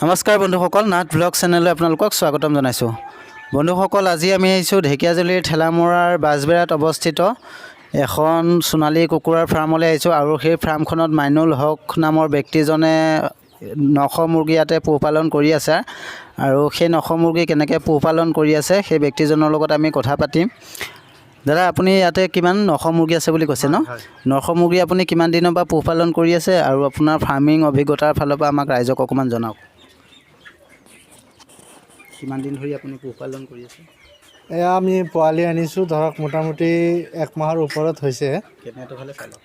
নমস্কাৰ বন্ধুসকল, নাথ ব্লগ চেনেললৈ আপোনালোকক স্বাগতম জনাইছোঁ। বন্ধুসকল, আজি আমি আহিছোঁ ঢেকীয়াজুলিৰ ঠেলামৰাৰ বাজবেৰাত অৱস্থিত এখন সোণালী কুকুৰাৰ ফাৰ্মলৈ আহিছোঁ আৰু সেই ফাৰ্মখনত মাইনুল হক নামৰ ব্যক্তিজনে 900 মুৰ্গী ইয়াতে পোহপালন কৰি আছে আৰু সেই 900 মুৰ্গী কেনেকৈ পোহপালন কৰি আছে সেই ব্যক্তিজনৰ লগত আমি কথা পাতিম। দাদা, আপুনি ইয়াতে কিমান 900 মুৰ্গী আছে বুলি কৈছে ন? 900 মুৰ্গী আপুনি কিমান দিনৰ পৰা পোহপালন কৰি আছে আৰু আপোনাৰ ফাৰ্মিং অভিজ্ঞতাৰ ফালৰ পৰা আমাক ৰাইজক অকণমান জনাওক। কিমান দিন ধৰি আপুনি পোহপালন কৰি আছে? এয়া আমি পোৱালি আনিছোঁ, ধৰক মোটামুটি 1 মাহৰ ওপৰত হৈছে। কেনেটো ভালে চালোঁ।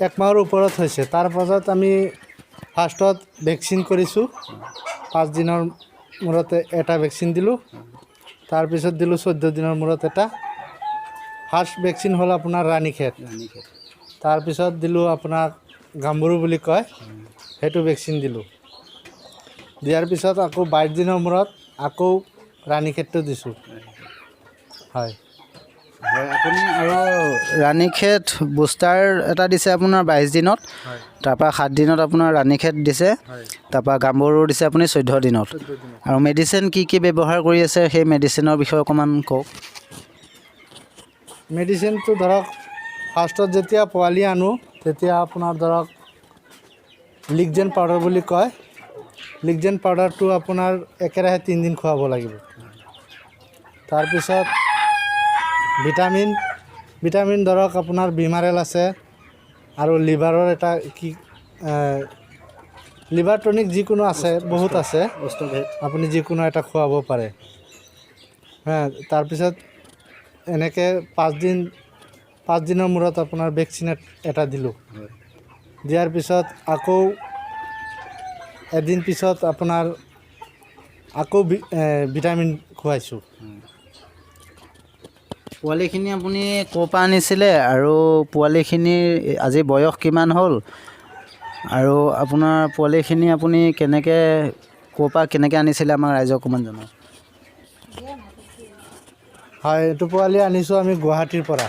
1 মাহৰ ওপৰত হৈছে। তাৰ পাছত আমি ফাৰ্ষ্টত ভেকচিন কৰিছোঁ, 5 দিনৰ মূৰতে এটা ভেকচিন দিলোঁ। তাৰপিছত দিলোঁ 14 দিনৰ মূৰত এটা। ফাৰ্ষ্ট ভেকচিন হ'ল আপোনাৰ ৰাণীখেত। তাৰপিছত দিলোঁ আপোনাক গাম্বৰু বুলি কয়, সেইটো ভেকচিন দিলোঁ। দিয়াৰ পিছত আকৌ 22 দিনৰ মূৰত আকৌ ৰাণীখেতটো দিছোঁ। হয় হয়, আপুনি আৰু ৰাণীখেত বুষ্টাৰ এটা দিছে আপোনাৰ 22 দিনত, তাৰপৰা 7 দিনত আপোনাৰ ৰাণীখেত দিছে, তাৰপৰা গাম্বৰু দিছে আপুনি 14 দিনত। আৰু মেডিচিন কি কি ব্যৱহাৰ কৰি আছে সেই মেডিচিনৰ বিষয়ে অকণমান কওক। মেডিচিনটো ধৰক ফাৰ্ষ্টত যেতিয়া পোৱালি আনো তেতিয়া আপোনাৰ ধৰক লিগজেন পাউডাৰ বুলি কয়, লিগজেন পাউডাৰটো আপোনাৰ একেৰাহে 3 দিন খুৱাব লাগিব। তাৰপিছত ভিটামিন ধৰক আপোনাৰ বিমাৰেল আছে আৰু লিভাৰৰ এটা কি লিভাৰ টনিক যিকোনো আছে, বহুত আছে, আপুনি যিকোনো এটা খুৱাব পাৰে। তাৰপিছত এনেকৈ 5 দিনৰ মূৰত আপোনাৰ ভেকচিন এটা দিলোঁ। দিয়াৰ পিছত আকৌ এদিন পিছত আপোনাৰ আকৌ ভিটামিন খুৱাইছোঁ। পোৱালিখিনি আপুনি ক'ৰ পৰা আনিছিলে আৰু পোৱালিখিনিৰ আজি বয়স কিমান হ'ল আৰু আপোনাৰ পোৱালিখিনি আপুনি কেনেকৈ ক'ৰ পৰা কেনেকৈ আনিছিলে আমাক ৰাইজক অকণমান জনাওক। হয়, এইটো পোৱালি আনিছোঁ আমি গুৱাহাটীৰ পৰা।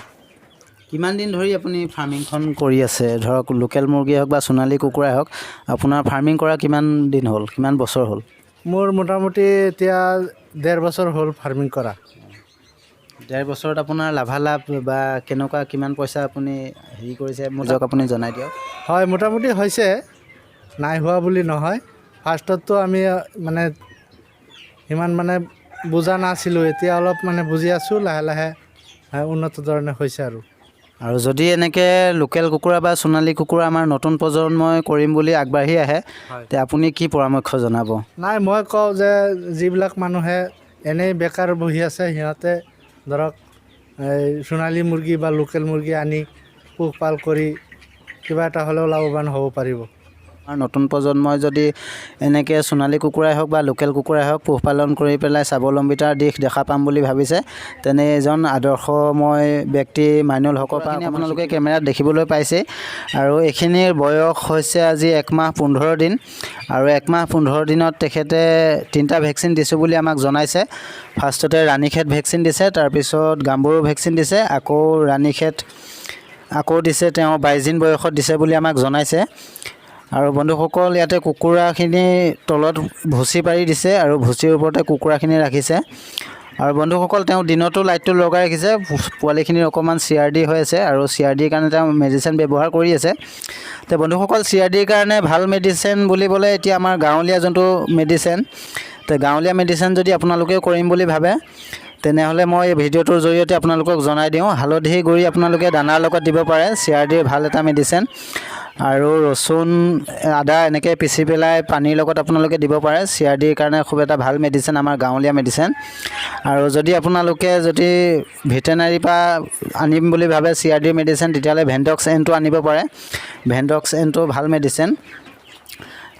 কিমান দিন ধৰি আপুনি ফাৰ্মিংখন কৰি আছে? ধৰক লোকেল মুৰ্গী হওক বা সোণালী কুকুৰাই হওক, আপোনাৰ ফাৰ্মিং কৰা কিমান দিন হ'ল, কিমান বছৰ হ'ল? মোৰ মোটামুটি এতিয়া 1.5 বছৰ হ'ল ফাৰ্মিং কৰা। 1.5 বছৰত আপোনাৰ লাভালাভ বা কেনেকুৱা কিমান পইচা আপুনি হেৰি কৰিছে মোক আপুনি জনাই দিয়ক। হয়, মোটামুটি হৈছে, নাই হোৱা বুলি নহয়। ফাৰ্ষ্টততো আমি মানে ইমান বুজা নাছিলোঁ, এতিয়া অলপ বুজি আছোঁ, লাহে লাহে উন্নত ধৰণে হৈছে আৰু যদি এনেকৈ লোকেল কুকুৰা বা সোণালী কুকুৰা আমাৰ নতুন প্ৰজন্মই কৰিম বুলি আগবাঢ়ি আহে, তে আপুনি কি পৰামৰ্শ জনাব? নাই, মই কওঁ যে যিবিলাক মানুহে এনেই বেকাৰ বহি আছে সিহঁতে ধৰক এই সোণালী মুৰ্গী বা লোকেল মুৰ্গী আনি পোহপাল কৰি কিবা এটা হ'লেও লাভৱান হ'ব পাৰিব। আৰু নতুন প্ৰজন্মই যদি এনেকৈ সোণালী কুকুৰাই হওক বা লোকেল কুকুৰাই হওক পোহপালন কৰি পেলাই স্বাৱলম্বিতাৰ দিশ দেখা পাম বুলি ভাবিছে, তেনে এজন আদৰ্শময় ব্যক্তি মাইনুল হকৰ পৰা আপোনালোকে কেমেৰাত দেখিবলৈ পাইছে। আৰু এইখিনিৰ বয়স হৈছে আজি 1 মাহ 15 দিন আৰু 1 মাহ 15 দিনত তেখেতে 3টা ভেকচিন দিছোঁ বুলি আমাক জনাইছে। ফাৰ্ষ্টতে ৰাণীখেত ভেকচিন দিছে, তাৰপিছত গাম্বৰু ভেকচিন দিছে, আকৌ ৰাণীখেত আকৌ দিছে, তেওঁ 22 দিন বয়সত দিছে বুলি আমাক জনাইছে। আৰু বন্ধুসকল, ইয়াতে কুকুৰাখিনি তলত ভুচি পাৰি দিছে আৰু ভুচিৰ ওপৰতে কুকুৰাখিনি ৰাখিছে। আৰু বন্ধুসকল, তেওঁ দিনতো লাইটটো লগাই ৰাখিছে। পোৱালিখিনিৰ অকণমান CRD হৈ আছে আৰু CRDৰ কাৰণে তেওঁ মেডিচিন ব্যৱহাৰ কৰি আছে। তো বন্ধুসকল, CRDৰ কাৰণে ভাল মেডিচিন বুলিবলৈ এতিয়া আমাৰ গাঁৱলীয়া যোনটো মেডিচিন, তো গাঁৱলীয়া মেডিচিন যদি আপোনালোকেও কৰিম বুলি ভাবে তেনেহ'লে মই এই ভিডিঅ'টোৰ জৰিয়তে আপোনালোকক জনাই দিওঁ। হালধি গুড়ি আপোনালোকে দানাৰ লগত দিব পাৰে, CRDৰ ভাল এটা মেডিচিন। আৰু ৰচুন আদা এনেকৈ পিচি পেলাই পানীৰ লগত আপোনালোকে দিব পাৰে, CRDৰ কাৰণে খুব এটা ভাল মেডিচিন, আমাৰ গাঁৱলীয়া মেডিচিন। আৰু যদি আপোনালোকে ভেটেনাৰীৰ পৰা আনিম বুলি ভাবে CRDৰ মেডিচিন, তেতিয়াহ'লে ভেন্ডক্স এনটো আনিব পাৰে। ভেন্ডক্স এনটো ভাল মেডিচিন।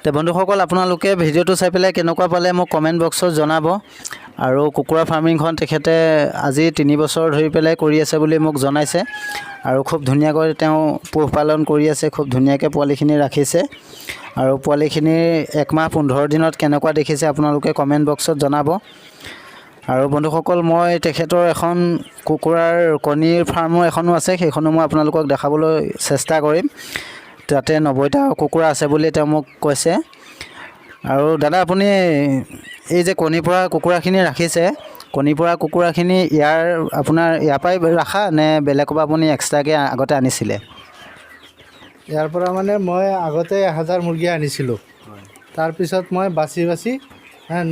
তো বন্ধুসকল, আপোনালোকে ভিডিঅ'টো চাই পেলাই কেনেকুৱা পালে মোক কমেণ্ট বক্সত জনাব। আৰু কুকুৰা ফাৰ্মিংখন তেখেতে আজি 3 বছৰ ধৰি পেলাই কৰি আছে বুলি মোক জনাইছে আৰু খুব ধুনীয়াকৈ তেওঁ পোহপালন কৰি আছে, খুব ধুনীয়াকৈ পোৱালিখিনি ৰাখিছে। আৰু পোৱালিখিনিৰ 1 মাহ 15 দিনত কেনেকুৱা দেখিছে আপোনালোকে কমেণ্ট বক্সত জনাব। আৰু বন্ধুসকল, মই তেখেতৰ এখন কুকুৰাৰ কণীৰ ফাৰ্মো এখনো আছে, সেইখনো মই আপোনালোকক দেখাবলৈ চেষ্টা কৰিম। তাতে 90টা কুকুৰা আছে বুলি তেওঁ মোক কৈছে। আৰু দাদা আপুনি এই যে কণী পৰা কুকুৰাখিনি ৰাখিছে, কণী পৰা কুকুৰাখিনি আপোনাৰ ইয়াৰ পৰাই ৰাখা নে বেলেগৰ পৰা আপুনি এক্সট্ৰাকৈ আগতে আনিছিলে? ইয়াৰ পৰা মানে মই আগতে 1000 মুৰ্গী আনিছিলোঁ। তাৰপিছত মই বাছি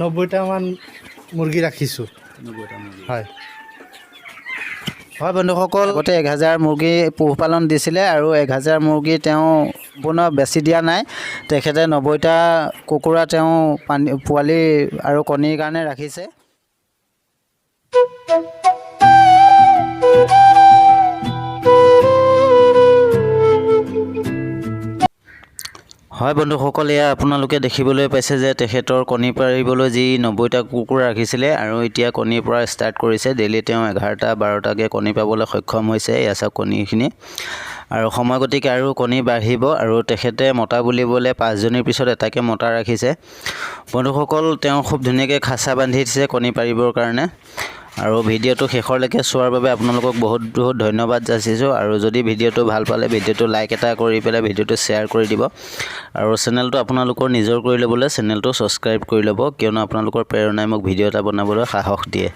90টামান মুৰ্গী ৰাখিছোঁ। হয় হয় বন্ধুসকল, আগতে 1000 মুৰ্গী পোহপালন দিছিলে আৰু 1000 মুৰ্গী তেওঁ পুনৰ বেছি দিয়া নাই। তেখেতে 90টা কুকুৰা তেওঁ পোৱালি আৰু কণীৰ কাৰণে ৰাখিছে। হয় বন্ধুসকল, এয়া আপোনালোকে দেখিবলৈ পাইছে যে তেখেতৰ কণী পাৰিবলৈ যি 90টা কুকুৰা ৰাখিছিলে আৰু এতিয়া কণীৰ পৰা ষ্টাৰ্ট কৰিছে। ডেইলি তেওঁ 11টা 12টাকৈ কণী পাবলৈ সক্ষম হৈছে। এয়া চাওক কণীখিনি, আৰু সময় গতিকে আৰু কণী বাঢ়িব। আৰু তেখেতে মতা বুলিবলৈ 5জনীৰ পিছত এটাকৈ মতা ৰাখিছে। বন্ধুসকল, তেওঁ খুব ধুনীয়াকৈ খাচা বান্ধি দিছে কণী পাৰিবৰ কাৰণে। আৰু ভিডিঅ'টো শেষলৈকে চোৱাৰ বাবে আপোনালোকক বহুত বহুত ধন্যবাদ যাচিছোঁ। আৰু যদি ভিডিঅ'টো ভাল পালে ভিডিঅ'টো লাইক এটা কৰি পেলাই ভিডিঅ'টো শ্বেয়াৰ কৰি দিব। আৰু চেনেলটো আপোনালোকৰ নিজৰ কৰি ল'বলৈ চেনেলটো ছাবস্ক্ৰাইব কৰি ল'ব, কিয়নো আপোনালোকৰ প্ৰেৰণাই মোক ভিডিঅ' এটা বনাবলৈ সাহস দিয়ে।